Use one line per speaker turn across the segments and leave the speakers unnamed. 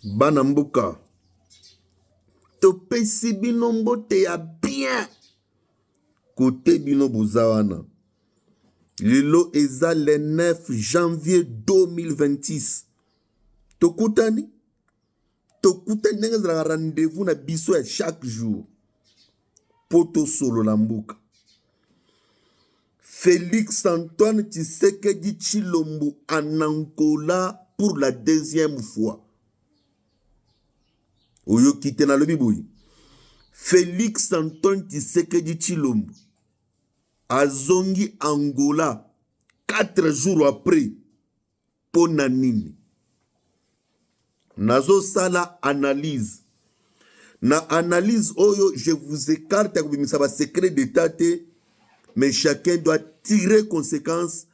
Banambuka. Topesi bino mbote ya bien. Côté bino buzawana. Lilo eza le 9 janvier 2026. Tokutani. Tokutani ndenge za rendez-vous na biso ya chaque jour. Poto solo na mbuka. Félix Antoine Tshisekedi Tshilombo en Angola pour la deuxième fois. Oyo kite na lobi boyi. Félix Antoine Tshisekedi Tshilombo azongi Angola 4 jours après pona nini. Nazo sala analyse. Na analyse oyo je vous écarte à kubimisa ba secret d'état te, mais chacun doit tirer conséquence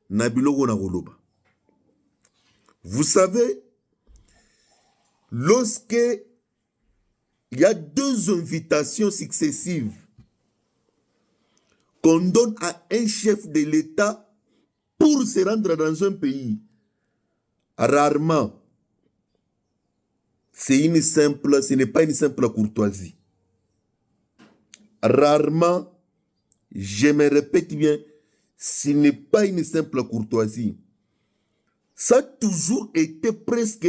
na biloko na koloba. Vous savez, lorsque il y a 2 invitations successives qu'on donne à un chef de l'État pour se rendre dans un pays, rarement, ce n'est pas une simple courtoisie. Rarement, je me répète bien, ce n'est pas une simple courtoisie. Ça a toujours été presque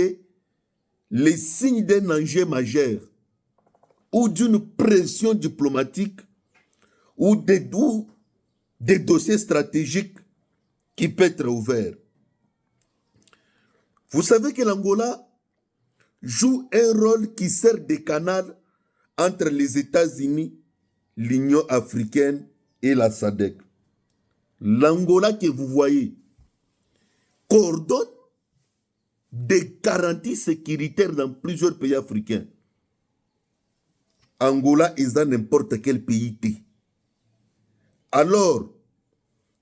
les signes d'un enjeu majeur ou d'une pression diplomatique ou des dossiers stratégiques qui peuvent être ouverts. Vous savez que l'Angola joue un rôle qui sert de canal entre les États-Unis, l'Union africaine et la SADC. L'Angola que vous voyez coordonne des garanties sécuritaires dans plusieurs pays africains. Angola est dans n'importe quel pays. Alors,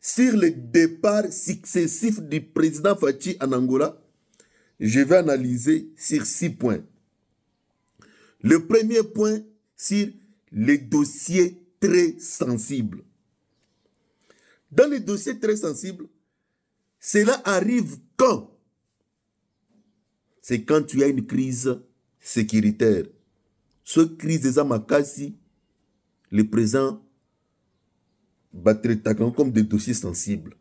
sur le départ successif du président Fachi en Angola, je vais analyser sur 6 points. Le premier point, sur les dossiers très sensibles. Dans les dossiers très sensibles, cela arrive quand? C'est quand tu as une crise sécuritaire. Cette crise des Amakasi, le président va traiter comme des dossiers sensibles.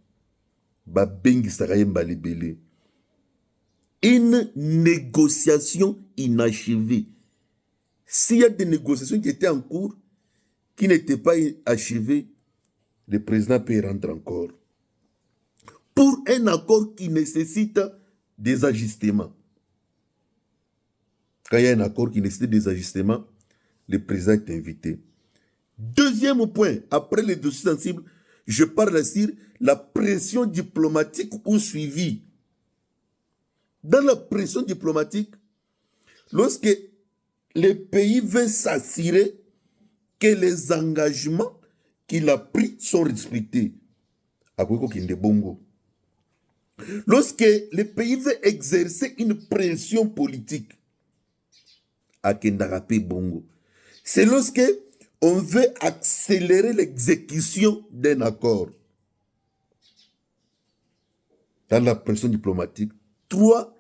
Une négociation inachevée. S'il y a des négociations qui étaient en cours, qui n'étaient pas achevées, le président peut y rentrer encore. Pour un accord qui nécessite des ajustements. Quand il y a un accord qui nécessite des ajustements, le président est invité. Deuxième point, après les dossiers sensibles, je parle sur la pression diplomatique ou suivie. Dans la pression diplomatique, lorsque le pays veut s'assurer que les engagements qu'il a pris sont respectés, lorsque le pays veut exercer une pression politique, c'est lorsque on veut accélérer l'exécution d'un accord. Dans la pression diplomatique. 3,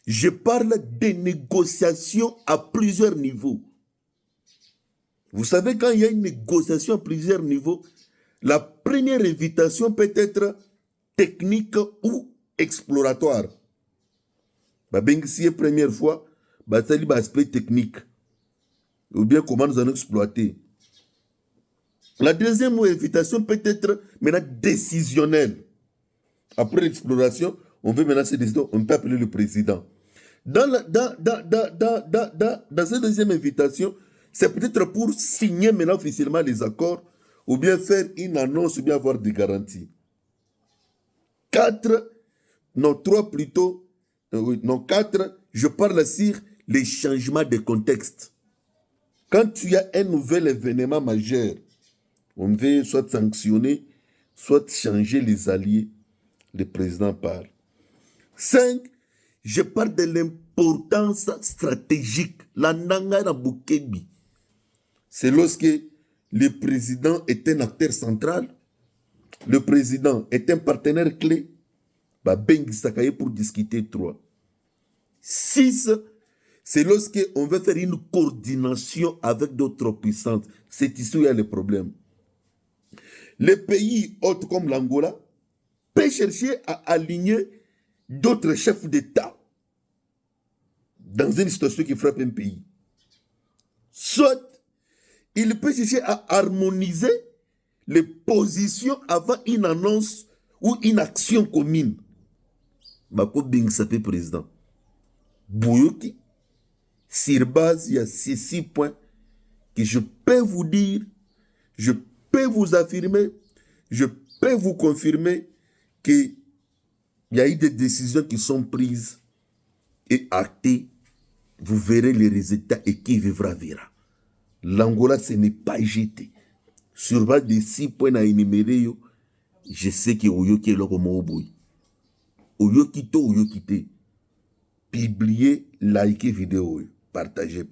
je parle des négociations à plusieurs niveaux. Vous savez, quand il y a une négociation à plusieurs niveaux, la première invitation peut être technique ou exploratoire. Si la première fois, c'est l'aspect technique. Ou bien comment nous allons exploiter. La deuxième invitation peut être maintenant décisionnelle. Après l'exploration, on veut maintenant se décider, on peut appeler le président. Dans cette deuxième invitation, c'est peut-être pour signer maintenant officiellement les accords, ou bien faire une annonce, ou bien avoir des garanties. 4, je parle sur les changements de contexte. Quand tu as un nouvel événement majeur, on veut soit sanctionner, soit changer les alliés. Le président parle. 5, je parle de l'importance stratégique. La nanga na bukebi. C'est lorsque le président est un acteur central, le président est un partenaire clé, bengi sakaye pour discuter. 3. 6, c'est lorsqu'on veut faire une coordination avec d'autres puissances. C'est ici où il y a le problème. Les pays autres comme l'Angola peuvent chercher à aligner d'autres chefs d'État dans une situation qui frappe un pays. Soit il peut chercher à harmoniser les positions avant une annonce ou une action commune. Bako Bingsapé président. Bouyoki, sur base, il y a ces 6 points que je peux vous dire, je peux vous affirmer, je peux vous confirmer qu'il y a eu des décisions qui sont prises et actées. Vous verrez les résultats et qui vivra verra. L'Angola, ce n'est pas jeté. Sur base des 6 points à énumérer, je sais que Oyoki est là comme Oboui. Oyoki to Oyoki te. Publiez, likez vidéo, partagez.